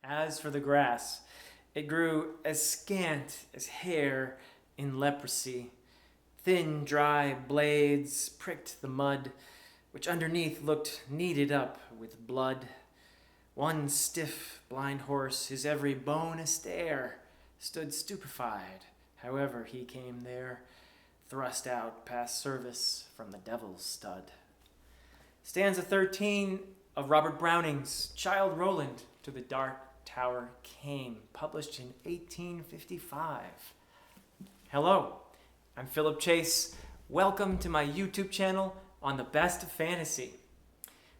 As for the grass, it grew as scant as hair in leprosy. Thin, dry blades pricked the mud, which underneath looked kneaded up with blood. One stiff, blind horse, his every bone a stare, stood stupefied, however he came there, thrust out past service from the devil's stud. Stanza 13 of Robert Browning's Childe Roland to the Dark Tower Came, published in 1855. Hello, I'm Philip Chase. Welcome to my YouTube channel on the best of fantasy.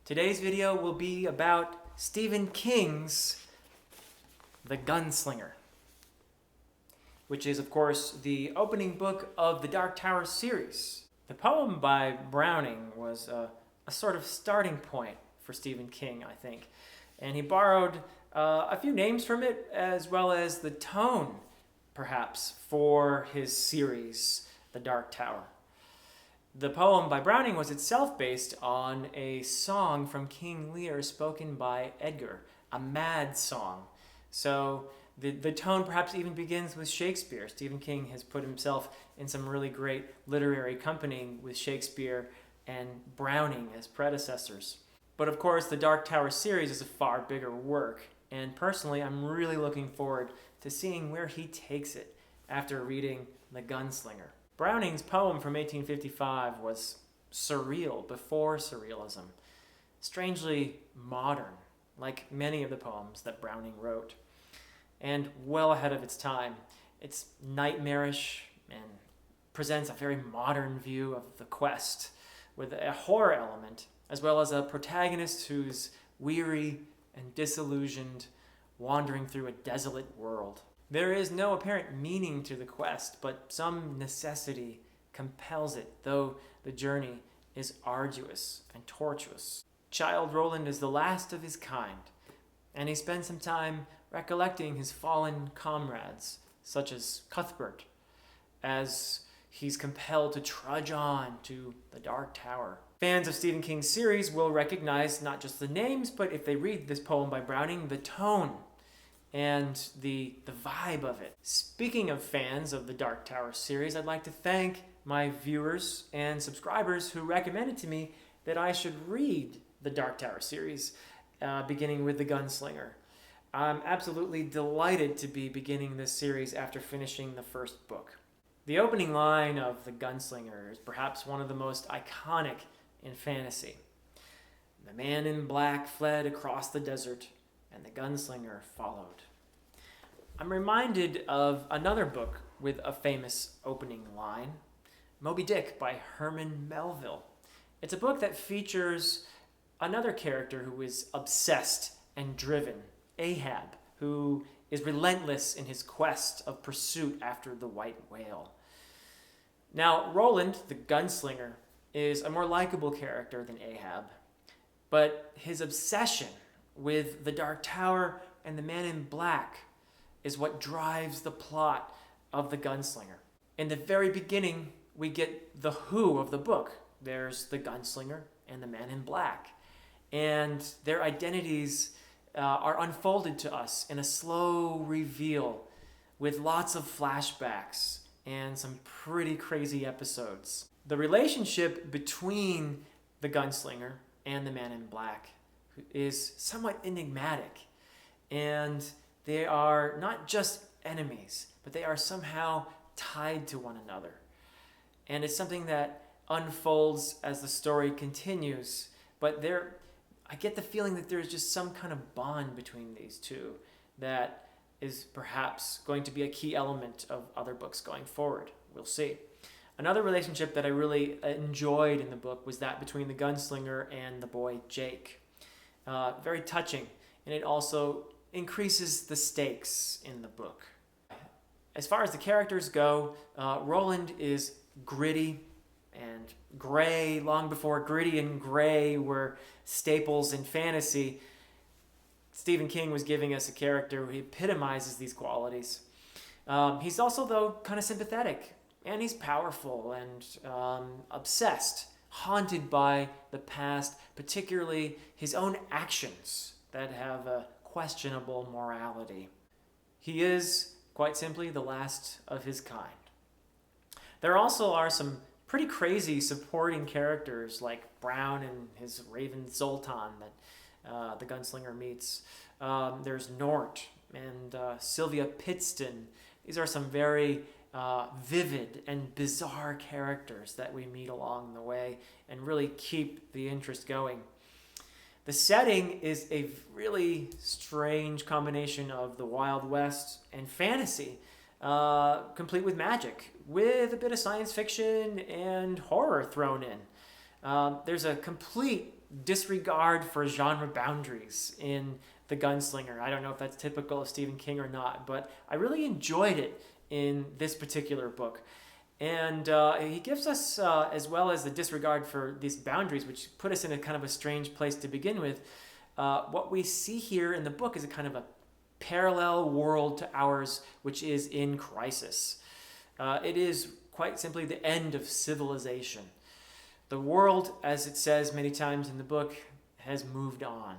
Today's video will be about Stephen King's The Gunslinger, which is, of course, the opening book of the Dark Tower series. The poem by Browning was a sort of starting point for Stephen King, I think. And he borrowed a few names from it, as well as the tone, perhaps, for his series, The Dark Tower. The poem by Browning was itself based on a song from King Lear spoken by Edgar, a mad song. So the tone perhaps even begins with Shakespeare. Stephen King has put himself in some really great literary company with Shakespeare and Browning as predecessors. But of course, the Dark Tower series is a far bigger work, and personally, I'm really looking forward to seeing where he takes it after reading The Gunslinger. Browning's poem from 1855 was surreal, before surrealism, strangely modern, like many of the poems that Browning wrote, and well ahead of its time. It's nightmarish and presents a very modern view of the quest, with a horror element, as well as a protagonist who's weary and disillusioned, wandering through a desolate world. There is no apparent meaning to the quest, but some necessity compels it, though the journey is arduous and tortuous. Childe Roland is the last of his kind, and he spends some time recollecting his fallen comrades, such as Cuthbert, as he's compelled to trudge on to the Dark Tower. Fans of Stephen King's series will recognize not just the names, but if they read this poem by Browning, the tone and the vibe of it. Speaking of fans of the Dark Tower series, I'd like to thank my viewers and subscribers who recommended to me that I should read the Dark Tower series, beginning with The Gunslinger. I'm absolutely delighted to be beginning this series after finishing the first book. The opening line of The Gunslinger is perhaps one of the most iconic in fantasy. The man in black fled across the desert, and the gunslinger followed. I'm reminded of another book with a famous opening line, Moby Dick by Herman Melville. It's a book that features another character who is obsessed and driven, Ahab, who is relentless in his quest of pursuit after the white whale. Now, Roland, the gunslinger, is a more likable character than Ahab, but his obsession with the Dark Tower and the Man in Black is what drives the plot of The Gunslinger. In the very beginning, we get the who of the book. There's the gunslinger and the Man in Black, and their identities are unfolded to us in a slow reveal with lots of flashbacks and some pretty crazy episodes. The relationship between the gunslinger and the Man in Black is somewhat enigmatic, and they are not just enemies, but they are somehow tied to one another. And it's something that unfolds as the story continues, but I get the feeling that there's just some kind of bond between these two that is perhaps going to be a key element of other books going forward. We'll see. Another relationship that I really enjoyed in the book was that between the gunslinger and the boy Jake. Very touching, and it also increases the stakes in the book. As far as the characters go, Roland is gritty and gray. Long before gritty and gray were staples in fantasy, Stephen King was giving us a character who epitomizes these qualities. He's also, though, kind of sympathetic. And he's powerful and obsessed, haunted by the past, particularly his own actions that have questionable morality. He is, quite simply, the last of his kind. There also are some pretty crazy supporting characters like Brown and his raven Zoltan that the Gunslinger meets. There's Nort and Sylvia Pittston. These are some very vivid and bizarre characters that we meet along the way and really keep the interest going. The setting is a really strange combination of the Wild West and fantasy, complete with magic, with a bit of science fiction and horror thrown in. There's a complete disregard for genre boundaries in The Gunslinger. I don't know if that's typical of Stephen King or not, but I really enjoyed it in this particular book. And he gives us, as well as the disregard for these boundaries, which put us in a kind of a strange place to begin with, what we see here in the book is a kind of a parallel world to ours, which is in crisis. It is quite simply the end of civilization. The world, as it says many times in the book, has moved on.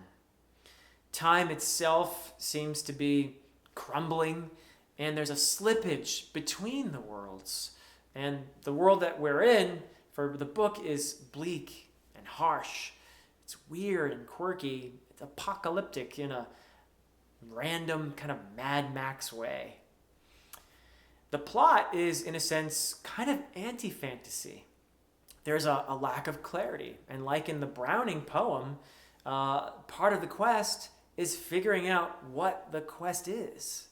Time itself seems to be crumbling, and there's a slippage between the worlds. And the world that we're in for the book is bleak and harsh. It's weird and quirky. It's apocalyptic in a random kind of Mad Max way. The plot is, in a sense, kind of anti-fantasy. There's a lack of clarity. And like in the Browning poem, part of the quest is figuring out what the quest is.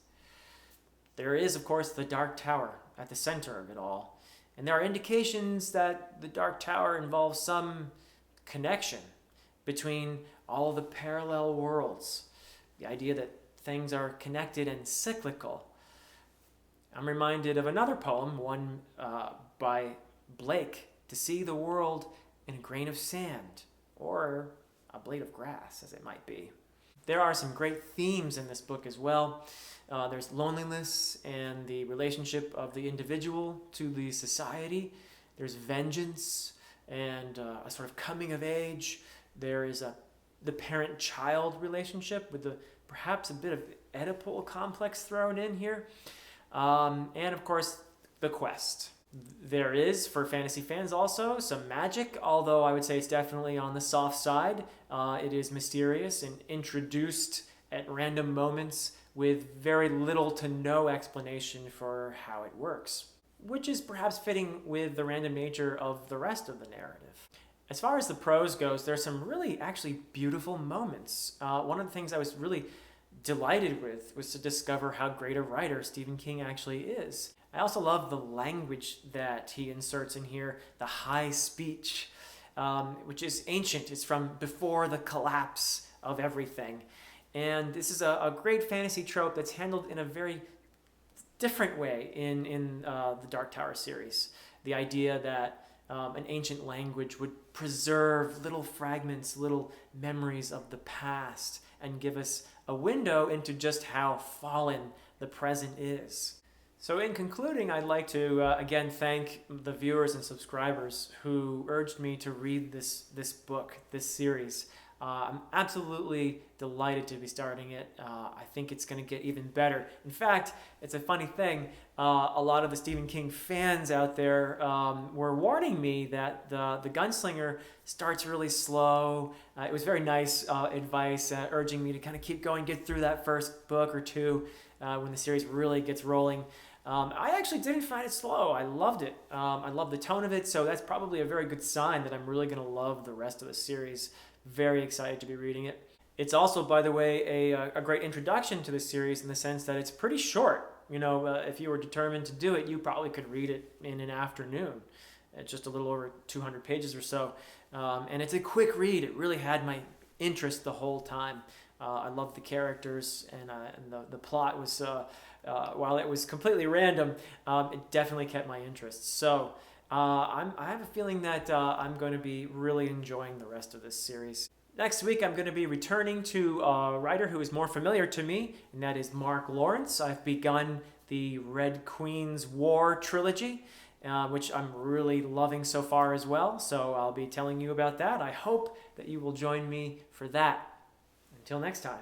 There is, of course, the Dark Tower at the center of it all. And there are indications that the Dark Tower involves some connection between all of the parallel worlds. The idea that things are connected and cyclical. I'm reminded of another poem, one by Blake, to see the world in a grain of sand, or a blade of grass, as it might be. There are some great themes in this book as well. There's loneliness and the relationship of the individual to the society. There's vengeance and a sort of coming of age. There is the parent-child relationship with perhaps a bit of Oedipal complex thrown in here. And of course, the quest. There is, for fantasy fans also, some magic, although I would say it's definitely on the soft side. It is mysterious and introduced at random moments with very little to no explanation for how it works, which is perhaps fitting with the random nature of the rest of the narrative. As far as the prose goes, there's some really actually beautiful moments. One of the things I was really delighted with was to discover how great a writer Stephen King actually is. I also love the language that he inserts in here, the high speech, which is ancient. It's from before the collapse of everything. And this is a great fantasy trope that's handled in a very different way in the Dark Tower series. The idea that an ancient language would preserve little fragments, little memories of the past, and give us a window into just how fallen the present is. So in concluding, I'd like to again thank the viewers and subscribers who urged me to read this book, this series. I'm absolutely delighted to be starting it. I think it's going to get even better. In fact, it's a funny thing. A lot of the Stephen King fans out there were warning me that the Gunslinger starts really slow. It was very nice advice, urging me to kind of keep going, get through that first book or two when the series really gets rolling. I actually didn't find it slow. I loved it. I love the tone of it, so that's probably a very good sign that I'm really going to love the rest of the series. Very excited to be reading it. It's also, by the way, a great introduction to the series in the sense that it's pretty short. You know, if you were determined to do it, you probably could read it in an afternoon. It's just a little over 200 pages or so. And it's a quick read. It really had my interest the whole time. I loved the characters, and the plot was, while it was completely random, it definitely kept my interest. So I have a feeling that I'm going to be really enjoying the rest of this series. Next week, I'm going to be returning to a writer who is more familiar to me, and that is Mark Lawrence. I've begun the Red Queen's War trilogy, which I'm really loving so far as well. So I'll be telling you about that. I hope that you will join me for that. Until next time.